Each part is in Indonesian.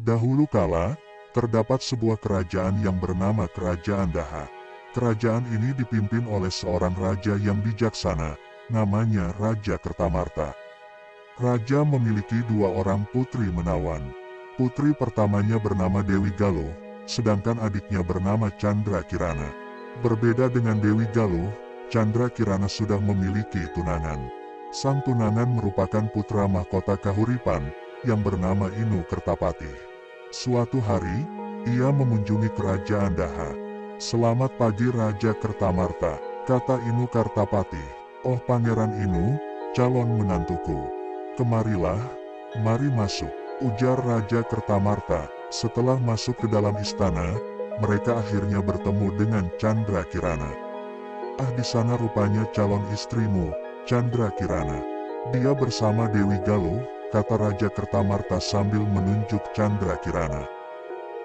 Dahulu kala, terdapat sebuah kerajaan yang bernama Kerajaan Daha. Kerajaan ini dipimpin oleh seorang raja yang bijaksana, namanya Raja Kertamarta. Raja memiliki dua orang putri menawan. Putri pertamanya bernama Dewi Galuh, sedangkan adiknya bernama Chandra Kirana. Berbeda dengan Dewi Galuh, Chandra Kirana sudah memiliki tunangan. Sang tunangan merupakan putra mahkota Kahuripan, yang bernama Inu Kertapati. Suatu hari, ia mengunjungi kerajaan Daha. "Selamat pagi Raja Kertamarta," kata Inu Kertapati. "Oh Pangeran Inu, calon menantuku. Kemarilah, mari masuk," ujar Raja Kertamarta. Setelah masuk ke dalam istana, mereka akhirnya bertemu dengan Chandra Kirana. "Ah, di sana rupanya calon istrimu, Chandra Kirana. Dia bersama Dewi Galuh," kata Raja Kertamarta sambil menunjuk Chandra Kirana.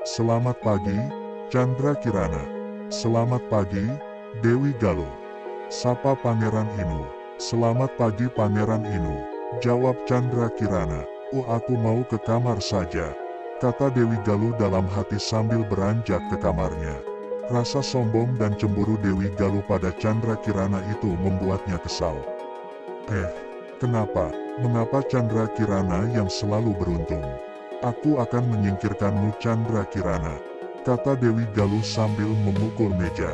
"Selamat pagi, Chandra Kirana." "Selamat pagi, Dewi Galuh," sapa Pangeran Inu. "Selamat pagi Pangeran Inu," jawab Chandra Kirana. "Oh, aku mau ke kamar saja," kata Dewi Galuh dalam hati sambil beranjak ke kamarnya. Rasa sombong dan cemburu Dewi Galuh pada Chandra Kirana itu membuatnya kesal. Kenapa? Mengapa Chandra Kirana yang selalu beruntung? Aku akan menyingkirkanmu Chandra Kirana," kata Dewi Galuh sambil memukul meja.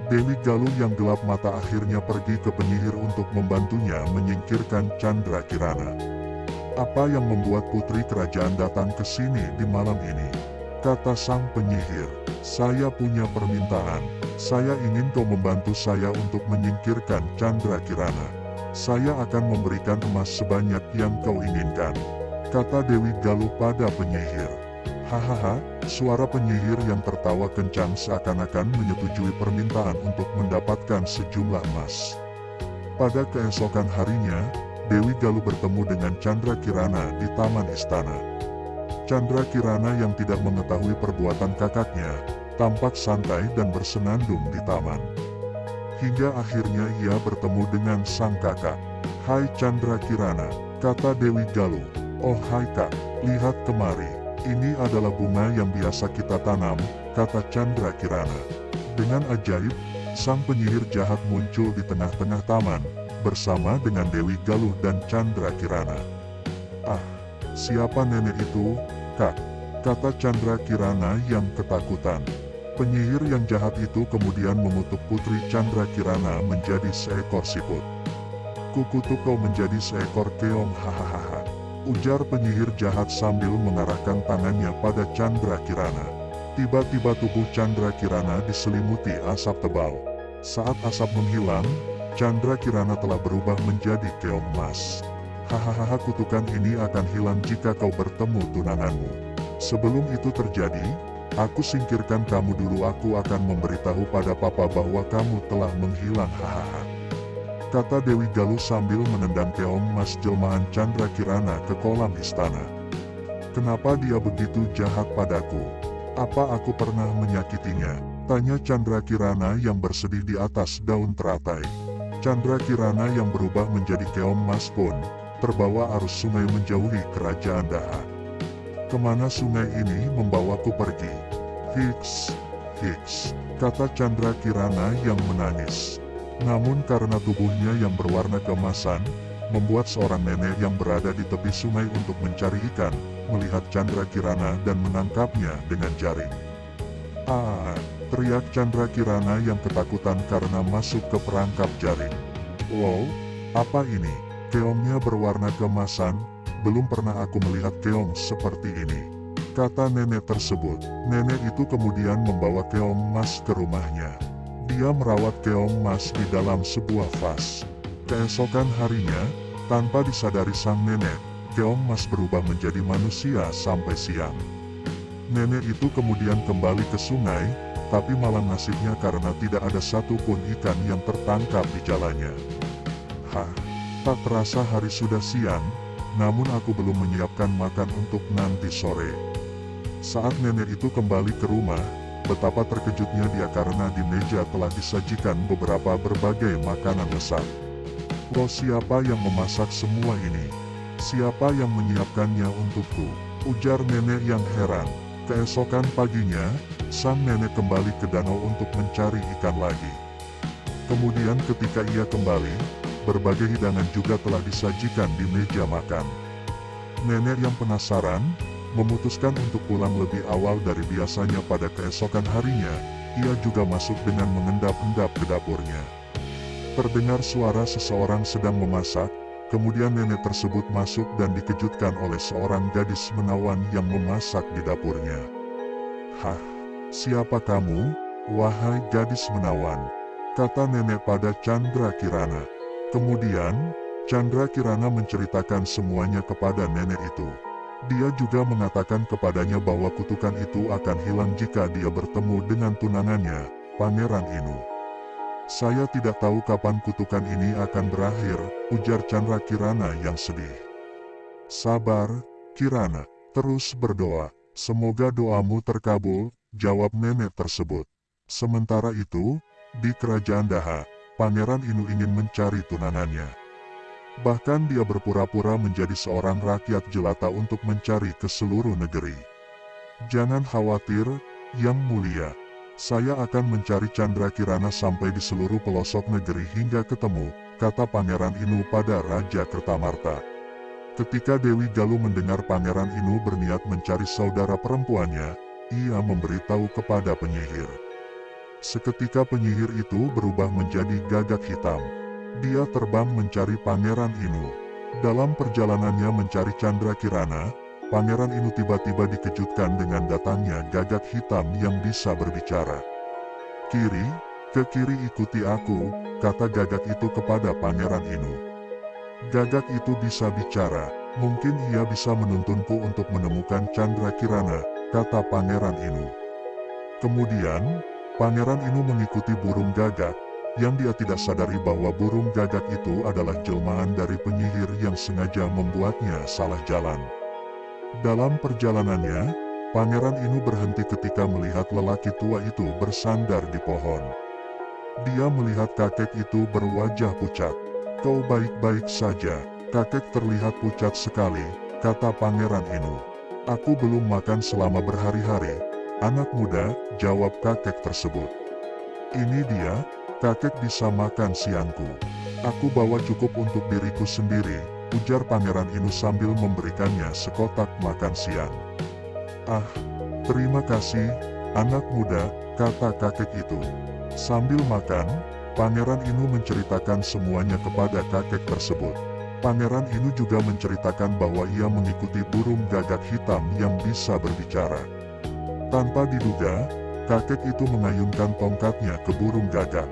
Dewi Galuh yang gelap mata akhirnya pergi ke penyihir untuk membantunya menyingkirkan Chandra Kirana. "Apa yang membuat putri kerajaan datang ke sini di malam ini?" kata sang penyihir. "Saya punya permintaan. Saya ingin kau membantu saya untuk menyingkirkan Chandra Kirana. Saya akan memberikan emas sebanyak yang kau inginkan," kata Dewi Galuh pada penyihir. Hahaha, suara penyihir yang tertawa kencang seakan-akan menyetujui permintaan untuk mendapatkan sejumlah emas. Pada keesokan harinya, Dewi Galuh bertemu dengan Chandra Kirana di taman istana. Chandra Kirana yang tidak mengetahui perbuatan kakaknya, tampak santai dan bersenandung di taman. Hingga akhirnya ia bertemu dengan sang kakak. "Hai Chandra Kirana," kata Dewi Galuh. "Oh hai kak, lihat kemari. Ini adalah bunga yang biasa kita tanam," kata Chandra Kirana. Dengan ajaib, sang penyihir jahat muncul di tengah-tengah taman, bersama dengan Dewi Galuh dan Chandra Kirana. "Ah, siapa nenek itu, kak?" kata Chandra Kirana yang ketakutan. Penyihir yang jahat itu kemudian mengutuk putri Chandra Kirana menjadi seekor siput. "Kukutuk kau menjadi seekor keong, hahaha," ujar penyihir jahat sambil mengarahkan tangannya pada Chandra Kirana. Tiba-tiba tubuh Chandra Kirana diselimuti asap tebal. Saat asap menghilang, Chandra Kirana telah berubah menjadi keong emas. "Hahaha, kutukan ini akan hilang jika kau bertemu tunanganmu. Sebelum itu terjadi, aku singkirkan kamu dulu. Aku akan memberitahu pada papa bahwa kamu telah menghilang, hahaha," kata Dewi Galuh sambil menendang keong emas jelmaan Chandra Kirana ke kolam istana. "Kenapa dia begitu jahat padaku? Apa aku pernah menyakitinya?" tanya Chandra Kirana yang bersedih di atas daun teratai. Chandra Kirana yang berubah menjadi keong emas pun terbawa arus sungai menjauhi kerajaan Daha. "Kemana sungai ini membawaku pergi?" Hiks, kata Chandra Kirana yang menangis. Namun karena tubuhnya yang berwarna keemasan, membuat seorang nenek yang berada di tepi sungai untuk mencari ikan, melihat Chandra Kirana dan menangkapnya dengan jaring. "Ah!" teriak Chandra Kirana yang ketakutan karena masuk ke perangkap jaring. "Wow, apa ini? Keongnya berwarna keemasan, belum pernah aku melihat keong seperti ini," kata nenek tersebut. Nenek itu kemudian membawa keong emas ke rumahnya. Dia merawat keong emas di dalam sebuah vas. Keesokan harinya, tanpa disadari sang nenek, keong emas berubah menjadi manusia sampai siang. Nenek itu kemudian kembali ke sungai, tapi malah nasibnya karena tidak ada satupun ikan yang tertangkap di jalannya. Tak terasa hari sudah siang, namun aku belum menyiapkan makan untuk nanti sore. Saat nenek itu kembali ke rumah, betapa terkejutnya dia karena di meja telah disajikan beberapa berbagai makanan lezat. "Loh, siapa yang memasak semua ini? Siapa yang menyiapkannya untukku?" ujar nenek yang heran. Keesokan paginya, sang nenek kembali ke danau untuk mencari ikan lagi. Kemudian ketika ia kembali, berbagai hidangan juga telah disajikan di meja makan. Nenek yang penasaran, memutuskan untuk pulang lebih awal dari biasanya. Pada keesokan harinya, ia juga masuk dengan mengendap-endap ke dapurnya. Terdengar suara seseorang sedang memasak, kemudian nenek tersebut masuk dan dikejutkan oleh seorang gadis menawan yang memasak di dapurnya. "Hah, siapa kamu, wahai gadis menawan?" kata nenek pada Chandra Kirana. Kemudian, Chandra Kirana menceritakan semuanya kepada nenek itu. Dia juga mengatakan kepadanya bahwa kutukan itu akan hilang jika dia bertemu dengan tunangannya, Pangeran Inu. "Saya tidak tahu kapan kutukan ini akan berakhir," ujar Chandra Kirana yang sedih. "Sabar, Kirana, terus berdoa. Semoga doamu terkabul," jawab nenek tersebut. Sementara itu, di kerajaan Daha, Pangeran Inu ingin mencari tunangannya. Bahkan dia berpura-pura menjadi seorang rakyat jelata untuk mencari ke seluruh negeri. "Jangan khawatir, Yang Mulia. Saya akan mencari Chandra Kirana sampai di seluruh pelosok negeri hingga ketemu," kata Pangeran Inu pada Raja Kertamarta. Ketika Dewi Galuh mendengar Pangeran Inu berniat mencari saudara perempuannya, ia memberitahu kepada penyihir. Seketika penyihir itu berubah menjadi gagak hitam. Dia terbang mencari Pangeran Inu. Dalam perjalanannya mencari Chandra Kirana, Pangeran Inu tiba-tiba dikejutkan dengan datangnya gagak hitam yang bisa berbicara. "Kiri, ke kiri ikuti aku," kata gagak itu kepada Pangeran Inu. Gagak itu bisa bicara, "Mungkin ia bisa menuntunku untuk menemukan Chandra Kirana," kata Pangeran Inu. Kemudian, Pangeran Inu mengikuti burung gagak, yang dia tidak sadari bahwa burung gagak itu adalah jelmaan dari penyihir yang sengaja membuatnya salah jalan. Dalam perjalanannya, Pangeran Inu berhenti ketika melihat lelaki tua itu bersandar di pohon. Dia melihat kakek itu berwajah pucat. "Kau baik-baik saja?" "Kakek terlihat pucat sekali," kata Pangeran Inu. "Aku belum makan selama berhari-hari, anak muda," jawab kakek tersebut. "Ini dia, kakek bisa makan siangku. Aku bawa cukup untuk diriku sendiri," ujar Pangeran Inu sambil memberikannya sekotak makan siang. "Ah, terima kasih, anak muda," kata kakek itu. Sambil makan, Pangeran Inu menceritakan semuanya kepada kakek tersebut. Pangeran Inu juga menceritakan bahwa ia mengikuti burung gagak hitam yang bisa berbicara. Tanpa diduga, kakek itu mengayunkan tongkatnya ke burung gagak.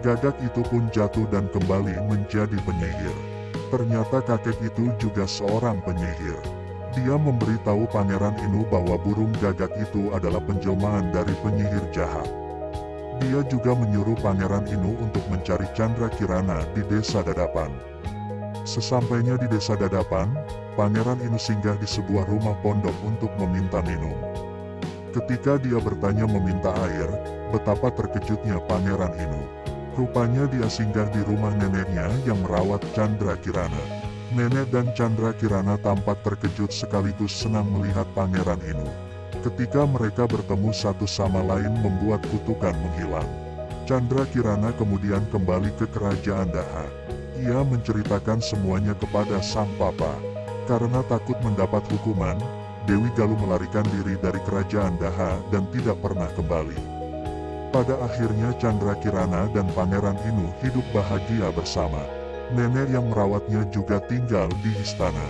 Gagak itu pun jatuh dan kembali menjadi penyihir. Ternyata kakek itu juga seorang penyihir. Dia memberitahu Pangeran Inu bahwa burung gagak itu adalah penjelmaan dari penyihir jahat. Dia juga menyuruh Pangeran Inu untuk mencari Chandra Kirana di Desa Dadapan. Sesampainya di Desa Dadapan, Pangeran Inu singgah di sebuah rumah pondok untuk meminta minum. Ketika dia bertanya meminta air, betapa terkejutnya Pangeran Inu. Rupanya dia singgah di rumah neneknya yang merawat Chandra Kirana. Nenek dan Chandra Kirana tampak terkejut sekaligus senang melihat Pangeran Inu. Ketika mereka bertemu satu sama lain membuat kutukan menghilang. Chandra Kirana kemudian kembali ke kerajaan Daha. Ia menceritakan semuanya kepada sang papa. Karena takut mendapat hukuman, Dewi Galuh melarikan diri dari kerajaan Daha dan tidak pernah kembali. Pada akhirnya Chandra Kirana dan Pangeran Inu hidup bahagia bersama. Nenek yang merawatnya juga tinggal di istana.